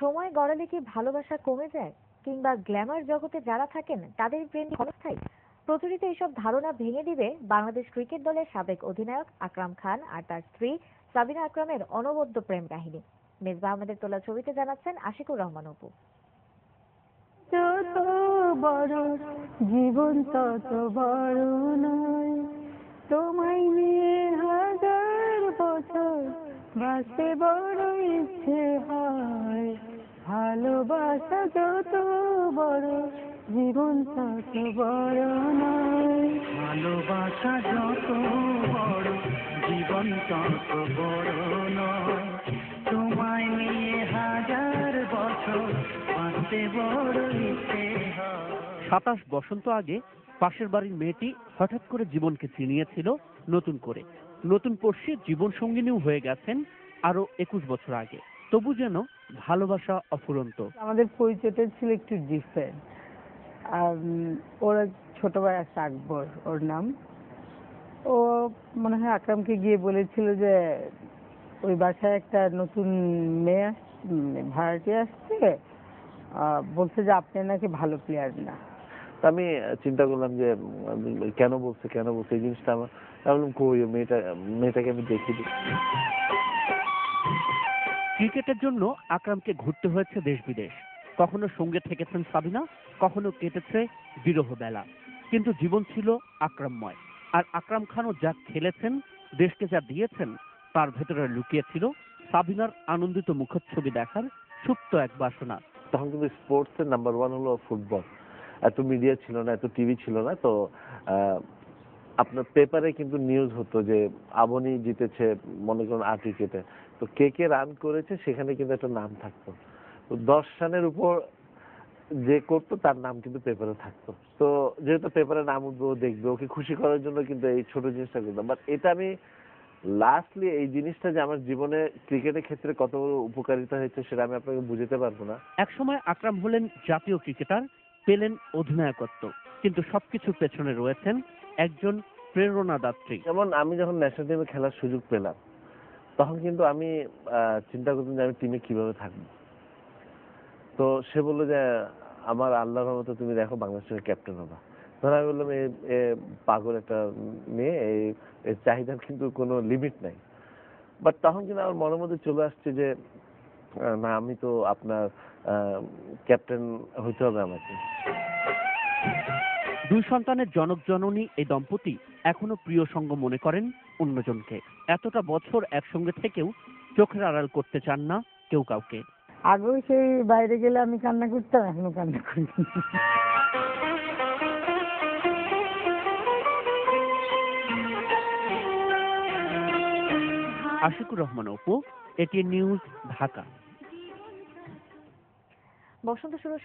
সময় গড়ালে কি ভালোবাসা কমে যায়, কিংবা গ্ল্যামার জগতে যারা থাকেন তাদের প্রেম ক্ষণস্থায়ী? প্রচলিত এইসব ধারণা ভেঙে দিবে বাংলাদেশ ক্রিকেট দলের সাবেক অধিনায়ক আকরাম খান আর তার স্ত্রী সাবিনা আকরামের অনবদ্য প্রেম কাহিনী। মেজবা আহমেদের তোলা ছবিতে জানাচ্ছেন আশিকুর রহমান অপু। যত বড় জীবন তত বড় নয়, তোমায় নিয়ে হাজার বছর বাঁচতে বড় ইচ্ছে হয়। ভালোবাসা যত বড় জীবন তত বড় নয়, ভালোবাসা যত বড় জীবন তত বড় নয়, তোমায় নিয়ে হাজার বছর বাঁচতে বড় ইচ্ছে হয়। ২৭ বসন্ত আগে পাশের বাড়ির মেয়েটি হঠাৎ করে জীবনকে চিনিয়েছিল নতুন করে। নতুন পড়শি জীবন সঙ্গিনীও হয়ে গেছেন আরো ২১ বছর আগে। তবু যেন ভালোবাসা অফুরন্ত। আমাদের পরিচয়টা ছিল একটু ডিফারেন্ট। ওরা ছোট ভাই আছে আকবর, ওর নাম। ও মনে হয় আকরামকে গিয়ে বলেছিল যে ওই বাসায় একটা নতুন মেয়ে ভাড়াটে আসছে, বলছে যে আপনি নাকি ভালো প্লেয়ার না। আমি চিন্তা করলাম যে কেন বলছে এই জিনিসটা আমার ভাবলাম কই মেয়েটাকে আমি দেখি। ক্রিকেটের জন্য আকরামকে ঘুরতে হয়েছে দেশ বিদেশ। কখনো সঙ্গে থেকেছেন সাবিনা, কখনো কেটেছে বিরহ বেলা। কিন্তু জীবন ছিল আকরামময়। আর আকরাম খানও যা খেলেছেন, দেশকে যা দিয়েছেন, তার ভেতরে লুকিয়েছিল সাবিনার আনন্দিত মুখচ্ছবি দেখার সুপ্ত এক বাসনা। তখন কিন্তু স্পোর্টসের নাম্বার 1 হলো ফুটবল। এত মিডিয়া ছিল না, এত টিভি ছিল না। তো আপনার পেপারে কিন্তু নিউজ হতো যে আবনি জিতেছে মনে করুন 8 উইকেটে, তো কে কে রান করেছে সেখানে কিন্তু একটা নাম থাকতো। তো 10 রানের উপর যে করতো তার নাম কিন্তু পেপারে থাকতো। তো যেহেতু পেপারে নাম উঠবে, ও দেখবে, ওকে খুশি করার জন্য কিন্তু এই ছোট জিনিসটা করতাম। বাট এটা আমি লাস্টলি এই জিনিসটা যে আমার জীবনে ক্রিকেটের ক্ষেত্রে কত বড় উপকারিতা হয়েছে সেটা আমি আপনাকে বুঝাতে পারবো না। একসময় আকরাম হলেন জাতীয় ক্রিকেটার, পেলেন অধিনায়কত্ব, কিন্তু সবকিছুর পেছনে রয়েছেন একজন প্রেরণাদাত্রী। যেমন আমি যখন ন্যাশনাল টিমে খেলার সুযোগ পেলাম, তখন কিন্তু আমি চিন্তা করতাম যে আমি টিমে কিভাবে থাকবো। তো সে বললো যে আমার আল্লাহর রহমতে তুমি দেখো বাংলাদেশের ক্যাপ্টেন হবা। তখন আমি বললাম এ পাগল একটা মেয়ে, এর চাহিদার কিন্তু কোনো লিমিট নাই। বাট তখন কিন্তু আমার মনের মধ্যে চলে আসছে যে না, আমি তো আপনার ক্যাপ্টেন হইতে হবে আমাকে। 2 সন্তানের জনক জননী এই দম্পতি এখনো প্রিয় সঙ্গ মনে করেন অন্যজনকে। এতটা বছর একসঙ্গে থেকেও চোখের আড়াল করতে চান না কেউ কাউকে। আগেও সেই বাইরে গেলে আমি কান্না করতাম, এখনো কান্না করি। Ashikur Rahman Apu, ATN news, Dhaka. বসন্ত শুরু